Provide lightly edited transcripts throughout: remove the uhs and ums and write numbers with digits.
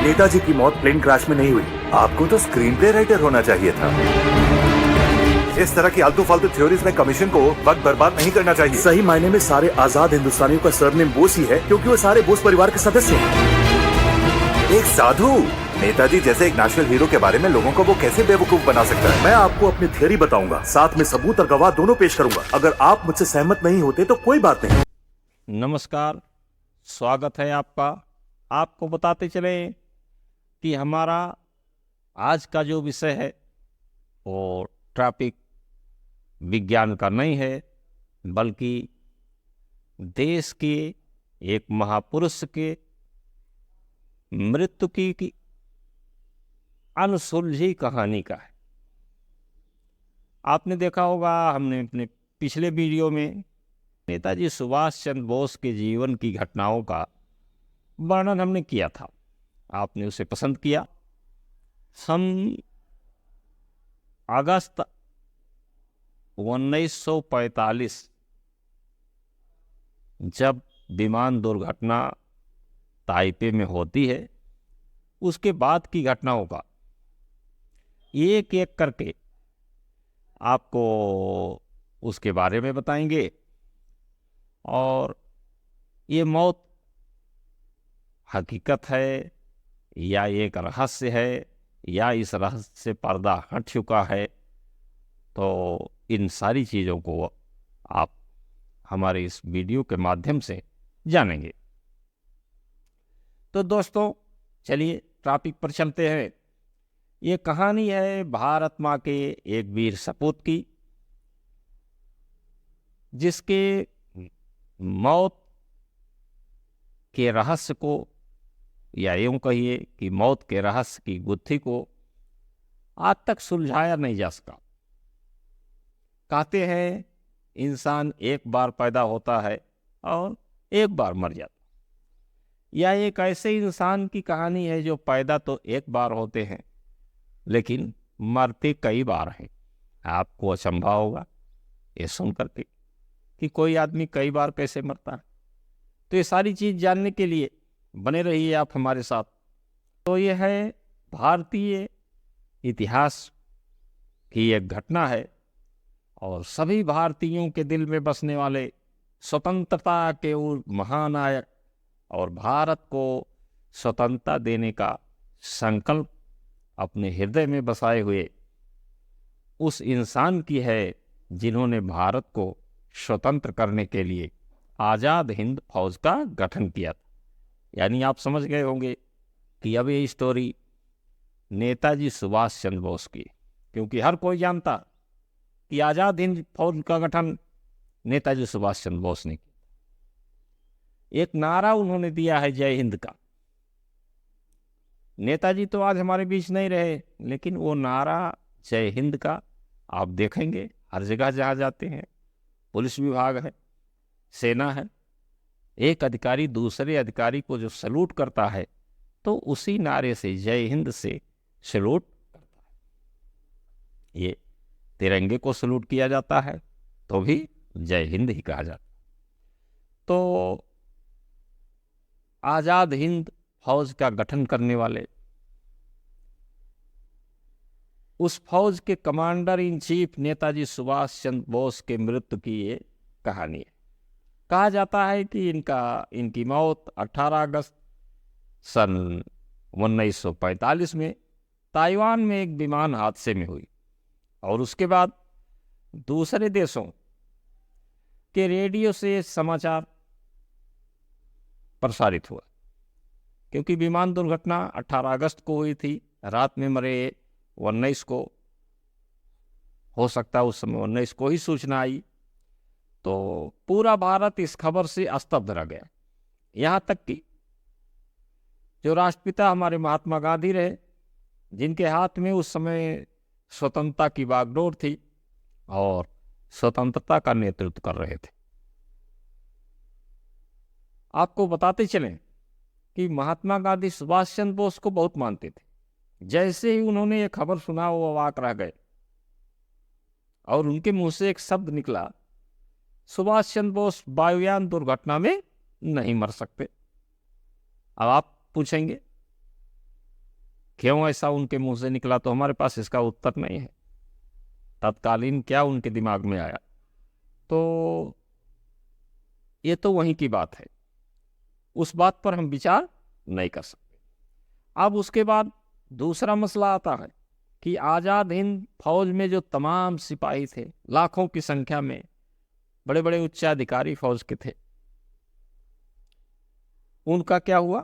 नेताजी की मौत plane crash में नहीं हुई। आपको तो स्क्रीन प्ले राइटर होना चाहिए था। इस तरह की आलतू फालतू थ्योरीज में कमीशन को वक्त बर्बाद नहीं करना चाहिए। सही मायने में सारे आजाद हिंदुस्तानियों का सरनेम बोस ही है, क्योंकि वो सारे बोस परिवार के सदस्य हैं। एक साधु नेताजी जैसे एक नेशनल हीरो के बारे में लोगों को वो कैसे बेवकूफ बना सकता है? मैं आपको अपनी थ्योरी बताऊंगा, साथ में सबूत और गवाह दोनों पेश करूंगा। अगर आप मुझसे सहमत नहीं होते तो कोई बात नहीं। नमस्कार, स्वागत है आपका। आपको बताते चले कि हमारा आज का जो विषय है वो ट्रैफिक विज्ञान का नहीं है, बल्कि देश के एक महापुरुष के मृत्यु की अनसुलझी कहानी का है। आपने देखा होगा, हमने अपने पिछले वीडियो में नेताजी सुभाष चंद्र बोस के जीवन की घटनाओं का वर्णन हमने किया था। आपने उसे पसंद किया। सन अगस्त 1945 जब विमान दुर्घटना ताइपे में होती है, उसके बाद की घटनाओं का एक एक करके आपको उसके बारे में बताएंगे। और ये मौत हकीकत है या एक रहस्य है, या इस रहस्य से पर्दा हट चुका है, तो इन सारी चीज़ों को आप हमारे इस वीडियो के माध्यम से जानेंगे। तो दोस्तों, चलिए टॉपिक पर चलते हैं। ये कहानी है भारत माँ के एक वीर सपूत की, जिसके मौत के रहस्य को, या यूं कहिए कि मौत के रहस्य की गुत्थी को आज तक सुलझाया नहीं जा सका। कहते हैं इंसान एक बार पैदा होता है और एक बार मर जाता। यह एक ऐसे इंसान की कहानी है जो पैदा तो एक बार होते हैं लेकिन मरते कई बार हैं। आपको अचंभा होगा ये सुन करके कि कोई आदमी कई बार कैसे मरता है। तो ये सारी चीज़ जानने के लिए बने रहिए आप हमारे साथ। तो ये है भारतीय इतिहास की एक घटना है, और सभी भारतीयों के दिल में बसने वाले स्वतंत्रता के उस महानायक और भारत को स्वतंत्रता देने का संकल्प अपने हृदय में बसाए हुए उस इंसान की है जिन्होंने भारत को स्वतंत्र करने के लिए आज़ाद हिंद फौज का गठन किया था। यानी आप समझ गए होंगे कि अब ये स्टोरी नेताजी सुभाष चंद्र बोस की, क्योंकि हर कोई जानता कि आज़ाद हिंद फौज का गठन नेताजी सुभाष चंद्र बोस ने किया। एक नारा उन्होंने दिया है जय हिंद का। नेताजी तो आज हमारे बीच नहीं रहे, लेकिन वो नारा जय हिंद का आप देखेंगे हर जगह जहाँ जाते हैं। पुलिस विभाग है, सेना है, एक अधिकारी दूसरे अधिकारी को जो सैल्यूट करता है तो उसी नारे से, जय हिंद से सैल्यूट करता है। ये तिरंगे को सैल्यूट किया जाता है तो भी जय हिंद ही कहा जाता है। तो आज़ाद हिंद फौज का गठन करने वाले उस फौज के commander in chief Netaji Subhash Chandra Bose के मृत्यु की ये कहानी है। कहा जाता है कि इनकी मौत 18 अगस्त सन 1945 में ताइवान में एक विमान हादसे में हुई, और उसके बाद दूसरे देशों के रेडियो से समाचार प्रसारित हुआ। क्योंकि विमान दुर्घटना 18 अगस्त को हुई थी, रात में मरे 19 को, हो सकता है उस समय 19 को ही सूचना आई, तो पूरा भारत इस खबर से स्तब्ध रह गया। यहाँ तक कि जो राष्ट्रपिता हमारे महात्मा गांधी रहे, जिनके हाथ में उस समय स्वतंत्रता की बागडोर थी और स्वतंत्रता का नेतृत्व कर रहे थे। आपको बताते चलें कि महात्मा गांधी सुभाष चंद्र बोस को बहुत मानते थे। जैसे ही उन्होंने ये खबर सुना, वो अवाक रह गए, और उनके मुंह से एक शब्द निकला, सुभाष चंद्र बोस वायुयान दुर्घटना में नहीं मर सकते। अब आप पूछेंगे क्यों ऐसा उनके मुंह से निकला, तो हमारे पास इसका उत्तर नहीं है। तत्कालीन क्या उनके दिमाग में आया, तो ये तो वहीं की बात है, उस बात पर हम विचार नहीं कर सकते। अब उसके बाद दूसरा मसला आता है कि आज़ाद हिंद फौज में जो तमाम सिपाही थे, लाखों की संख्या में बड़े बड़े उच्चाधिकारी फौज के थे, उनका क्या हुआ?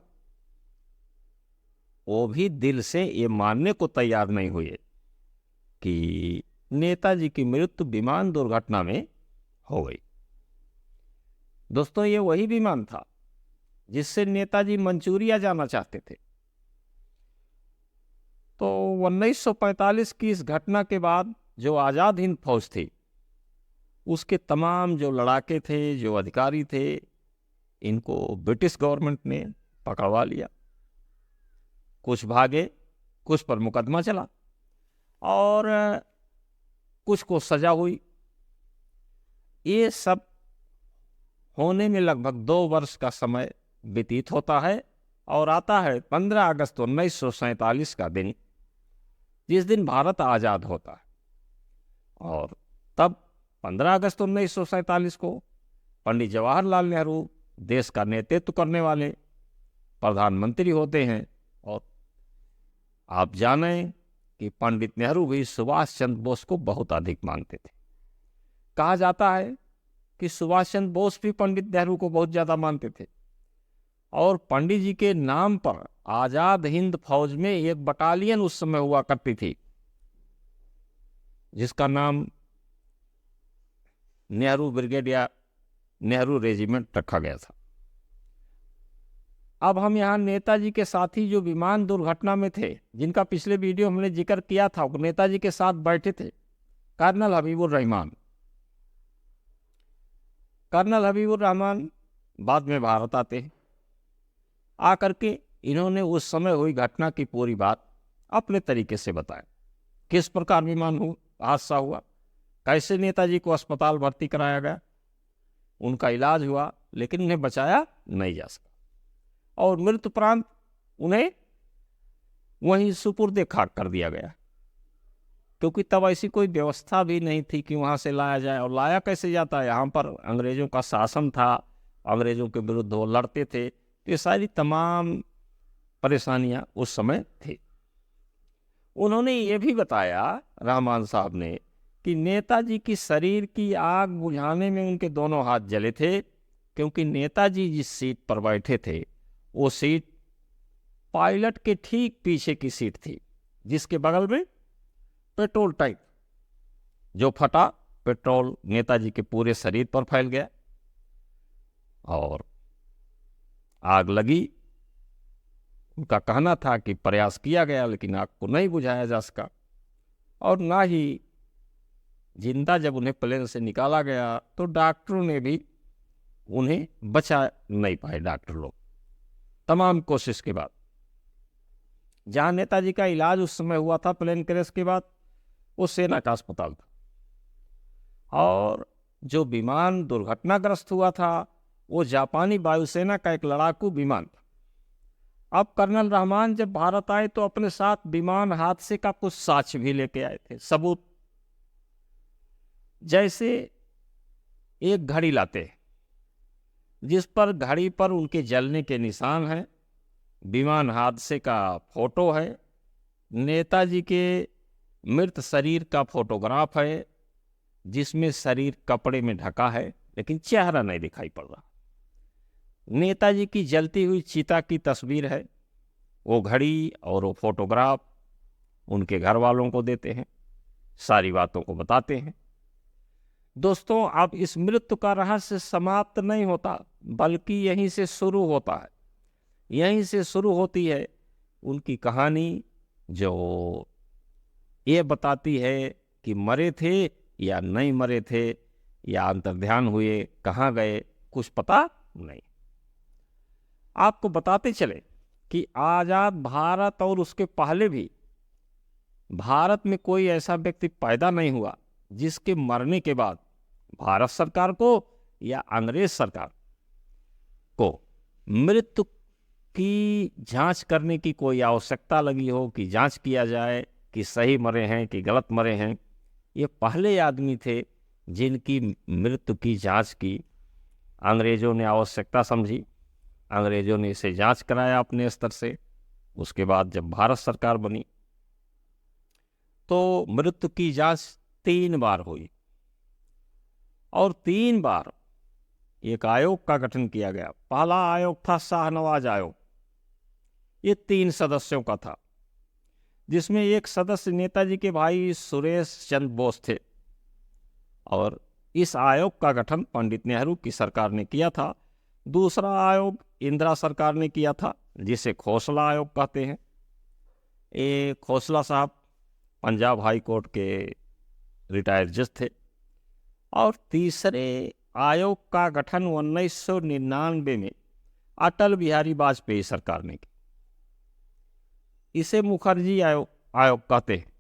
वो भी दिल से ये मानने को तैयार नहीं हुए कि नेताजी की मृत्यु विमान दुर्घटना में हो गई। दोस्तों, ये वही विमान था जिससे नेताजी मंचूरिया जाना चाहते थे। तो 1945 की इस घटना के बाद जो आज़ाद हिंद फौज थी, उसके तमाम जो लड़ाके थे, जो अधिकारी थे, इनको ब्रिटिश गवर्नमेंट ने पकड़वा लिया। कुछ भागे, कुछ पर मुकदमा चला और कुछ को सजा हुई। ये सब होने में लगभग 2 वर्ष का समय व्यतीत होता है और आता है 15 अगस्त 1947 का दिन, जिस दिन भारत आज़ाद होता है। और तब 15 अगस्त 1947 को पंडित जवाहरलाल नेहरू देश का नेतृत्व करने वाले प्रधानमंत्री होते हैं। और आप जानें कि पंडित नेहरू भी सुभाष चंद्र बोस को बहुत अधिक मानते थे। कहा जाता है कि सुभाष चंद्र बोस भी पंडित नेहरू को बहुत ज़्यादा मानते थे और पंडित जी के नाम पर आज़ाद हिंद फौज में एक बटालियन उस समय हुआ करती थी, जिसका नाम नेहरू ब्रिगेड या नेहरू रेजिमेंट रखा गया था। अब हम यहाँ नेताजी के साथी जो विमान दुर्घटना में थे, जिनका पिछले वीडियो हमने जिक्र किया था, वो नेताजी के साथ बैठे थे कर्नल हबीबुर रहमान। कर्नल हबीबुर रहमान बाद में भारत आते हैं। आकर के इन्होंने उस समय हुई घटना की पूरी बात अपने तरीके से बताया। किस प्रकार विमान हादसा हुआ, कैसे नेताजी को अस्पताल भर्ती कराया गया, उनका इलाज हुआ, लेकिन उन्हें बचाया नहीं जा सका और मृत्युपरांत उन्हें वहीं सुपुर्दे खाक कर दिया गया, क्योंकि तब ऐसी कोई व्यवस्था भी नहीं थी कि वहाँ से लाया जाए। और लाया कैसे जाता है, यहाँ पर अंग्रेजों का शासन था, अंग्रेजों के विरुद्ध वो लड़ते थे, तो ये सारी तमाम परेशानियाँ उस समय थी। उन्होंने ये भी बताया, रहमान साहब ने, कि नेताजी की शरीर की आग बुझाने में उनके दोनों हाथ जले थे, क्योंकि नेताजी जिस सीट पर बैठे थे वो सीट पायलट के ठीक पीछे की सीट थी, जिसके बगल में पेट्रोल टैंक, जो फटा, पेट्रोल नेताजी के पूरे शरीर पर फैल गया और आग लगी। उनका कहना था कि प्रयास किया गया लेकिन आग को नहीं बुझाया जा सका, और ना ही जिंदा जब उन्हें प्लेन से निकाला गया तो डॉक्टरों ने भी उन्हें बचा नहीं पाए। डॉक्टर लोग तमाम कोशिश के बाद, जहां नेताजी का इलाज उस समय हुआ था प्लेन क्रैश के बाद, वो सेना का अस्पताल था, और जो विमान दुर्घटनाग्रस्त हुआ था वो जापानी वायुसेना का एक लड़ाकू विमान था। अब कर्नल रहमान जब भारत आए तो अपने साथ विमान हादसे का कुछ साक्ष्य भी लेके आए थे, सबूत। जैसे एक घड़ी लाते हैं जिस पर घड़ी पर उनके जलने के निशान हैं, विमान हादसे का फोटो है, नेताजी के मृत शरीर का फोटोग्राफ है जिसमें शरीर कपड़े में ढका है लेकिन चेहरा नहीं दिखाई पड़ रहा, नेताजी की जलती हुई चिता की तस्वीर है। वो घड़ी और वो फोटोग्राफ उनके घर वालों को देते हैं, सारी बातों को बताते हैं। दोस्तों, अब इस मृत्यु का रहस्य समाप्त नहीं होता, बल्कि यहीं से शुरू होता है। यहीं से शुरू होती है उनकी कहानी, जो ये बताती है कि मरे थे या नहीं मरे थे, या अंतर्ध्यान हुए, कहाँ गए, कुछ पता नहीं। आपको बताते चले कि आज़ाद भारत और उसके पहले भी भारत में कोई ऐसा व्यक्ति पैदा नहीं हुआ जिसके मरने के बाद भारत सरकार को या अंग्रेज सरकार को मृत्यु कि जांच करने की कोई आवश्यकता लगी हो कि जांच किया जाए कि सही मरे हैं कि गलत मरे हैं, ये पहले आदमी थे जिनकी मृत्यु की जांच की अंग्रेज़ों ने आवश्यकता समझी। अंग्रेज़ों ने इसे जांच कराया अपने स्तर से। उसके बाद जब भारत सरकार बनी तो मृत्यु की जांच 3 बार हुई और 3 बार एक आयोग का गठन किया गया। पहला आयोग था शाहनवाज आयोग, ये 3 सदस्यों का था, जिसमें एक सदस्य नेताजी के भाई सुरेश चंद्र बोस थे और इस आयोग का गठन पंडित नेहरू की सरकार ने किया था। दूसरा आयोग इंदिरा सरकार ने किया था, जिसे खोसला आयोग कहते हैं। ये खोसला साहब पंजाब हाई कोर्ट के रिटायर्ड जज थे। और तीसरे आयोग का गठन 1999 में अटल बिहारी वाजपेयी सरकार ने किया। इसे मुखर्जी आयोग कहते हैं।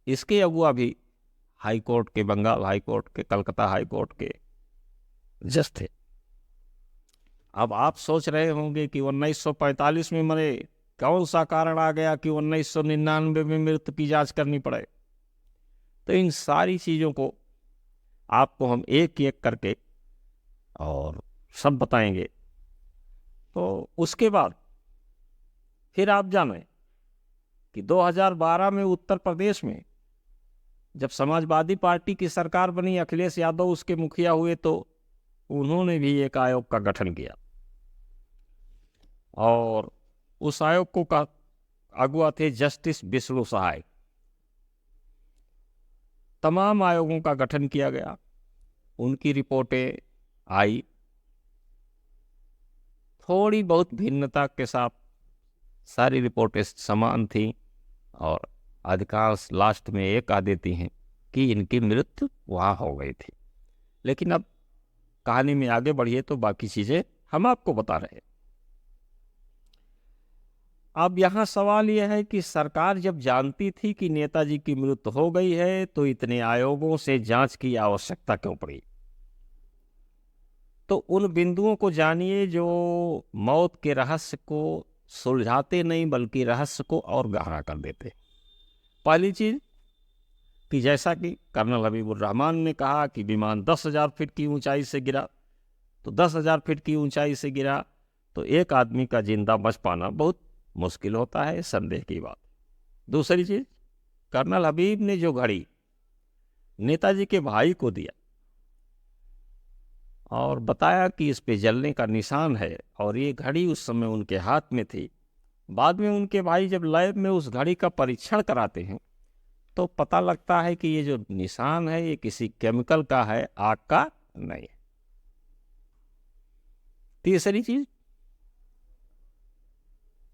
इसके अगुआ भी हाई कोर्ट के, बंगाल हाई कोर्ट के, कलकत्ता हाई कोर्ट के जज थे। अब आप सोच रहे होंगे कि 1945 में मरे, कौन सा कारण आ गया कि 1999 में मृत्यु की जांच करनी पड़े। तो इन सारी चीज़ों को आपको हम एक एक करके और सब बताएंगे। तो उसके बाद फिर आप जानें कि 2012 में उत्तर प्रदेश में जब समाजवादी पार्टी की सरकार बनी, अखिलेश यादव उसके मुखिया हुए, तो उन्होंने भी एक आयोग का गठन किया और उस आयोग को का अगुआ थे जस्टिस विष्णु सहाय। तमाम आयोगों का गठन किया गया, उनकी रिपोर्टें आई, थोड़ी बहुत भिन्नता के साथ सारी रिपोर्टें समान थी और अधिकांश लास्ट में ये कह देती हैं कि इनकी मृत्यु वहाँ हो गई थी। लेकिन अब कहानी में आगे बढ़िए तो बाकी चीज़ें हम आपको बता रहे हैं। अब यहाँ सवाल यह है कि सरकार जब जानती थी कि नेताजी की मृत्यु हो गई है तो इतने आयोगों से जांच की आवश्यकता क्यों पड़ी। तो उन बिंदुओं को जानिए जो मौत के रहस्य को सुलझाते नहीं बल्कि रहस्य को और गहरा कर देते। पहली चीज कि जैसा कि कर्नल हबीबुर रहमान ने कहा कि विमान 10,000 फीट की ऊंचाई से गिरा, तो 10,000 फीट की ऊंचाई से गिरा तो एक आदमी का जिंदा बच पाना बहुत मुश्किल होता है, संदेह की बात। दूसरी चीज, कर्नल हबीब ने जो घड़ी नेताजी के भाई को दिया और बताया कि इस पे जलने का निशान है और ये घड़ी उस समय उनके हाथ में थी। बाद में उनके भाई जब लैब में उस घड़ी का परीक्षण कराते हैं तो पता लगता है कि ये जो निशान है ये किसी केमिकल का है, आग का नहीं है।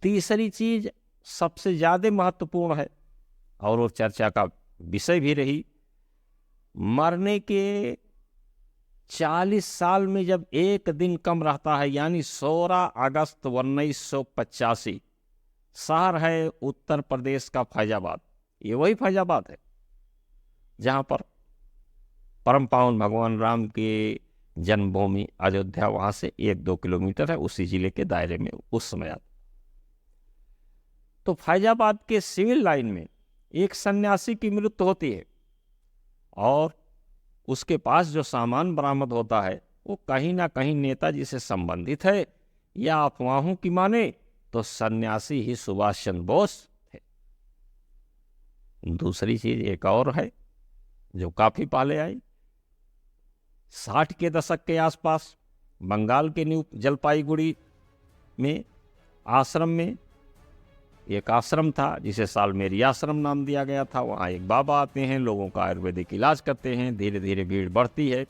तीसरी चीज सबसे ज्यादा महत्वपूर्ण है और वो चर्चा का विषय भी रही। मरने के 40 साल में जब एक दिन कम रहता है, यानी 16 अगस्त 1985, शहर है उत्तर प्रदेश का फैजाबाद। ये वही फैजाबाद है जहां पर परम पावन भगवान राम के जन्मभूमि अयोध्या वहां से 1-2 किलोमीटर है, उसी जिले के दायरे में उस समय आता। तो फैजाबाद के सिविल लाइन में एक सन्यासी की मृत्यु होती है और उसके पास जो सामान बरामद होता है वो कहीं ना कहीं नेताजी से संबंधित है, या अफवाहों की माने तो सन्यासी ही सुभाष चंद्र बोस थे। दूसरी चीज एक और है जो काफी पहले आई। 60 के दशक के आसपास बंगाल के न्यू जलपाईगुड़ी में आश्रम में एक आश्रम था जिसे सालमेरी आश्रम नाम दिया गया था। वहाँ एक बाबा आते हैं, लोगों का आयुर्वेदिक इलाज करते हैं। धीरे धीरे भीड़ बढ़ती है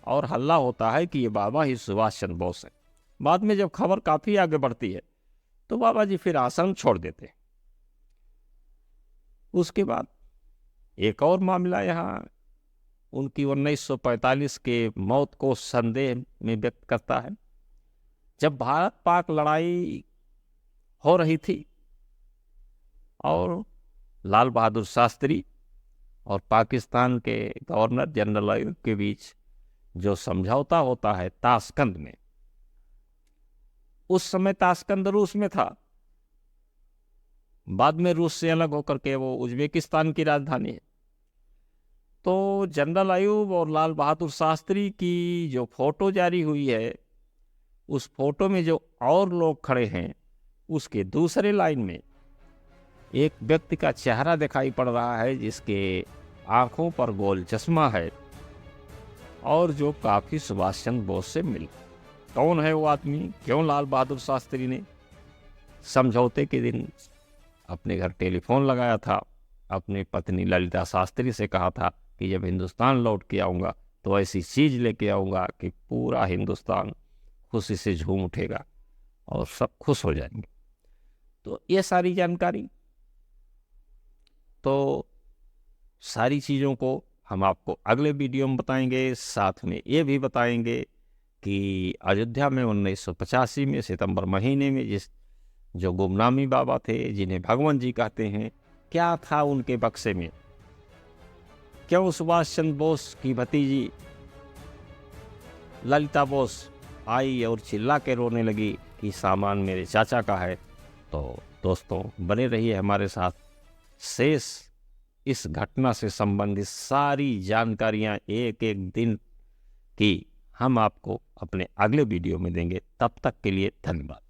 और हल्ला होता है कि ये बाबा ही सुभाष चंद्र बोस हैं। बाद में जब खबर काफ़ी आगे बढ़ती है तो बाबा जी फिर आश्रम छोड़ देते हैं। उसके बाद एक और मामला यहाँ उनकी 1945 के मौत को संदेह में व्यक्त करता है। जब भारत पाक लड़ाई हो रही थी और लाल बहादुर शास्त्री और पाकिस्तान के गवर्नर जनरल अयूब के बीच जो समझौता होता है ताशकंद में, उस समय ताशकंद रूस में था, बाद में रूस से अलग होकर के वो उज्बेकिस्तान की राजधानी है। तो जनरल अयूब और लाल बहादुर शास्त्री की जो फोटो जारी हुई है, उस फोटो में जो और लोग खड़े हैं, उसके दूसरे लाइन में एक व्यक्ति का चेहरा दिखाई पड़ रहा है जिसके आंखों पर गोल चश्मा है और जो काफी सुभाष चंद्र बोस से मिल। कौन है वो आदमी? क्यों लाल बहादुर शास्त्री ने समझौते के दिन अपने घर टेलीफोन लगाया था, अपनी पत्नी ललिता शास्त्री से कहा था कि जब हिंदुस्तान लौट के आऊँगा तो ऐसी चीज़ लेके आऊँगा कि पूरा हिंदुस्तान खुशी से झूम उठेगा और सब खुश हो जाएंगे। तो ये सारी जानकारी, तो सारी चीज़ों को हम आपको अगले वीडियो में बताएंगे। साथ में ये भी बताएंगे कि अयोध्या में 1985 में सितंबर महीने में जो गुमनामी बाबा थे, जिन्हें भगवान जी कहते हैं, क्या था उनके बक्से में? क्यों सुभाष चंद्र बोस की भतीजी ललिता बोस आई और चिल्ला के रोने लगी कि सामान मेरे चाचा का है? तो दोस्तों बने रहिए हमारे साथ। शेष इस घटना से संबंधित सारी जानकारियां एक एक दिन की हम आपको अपने अगले वीडियो में देंगे। तब तक के लिए धन्यवाद।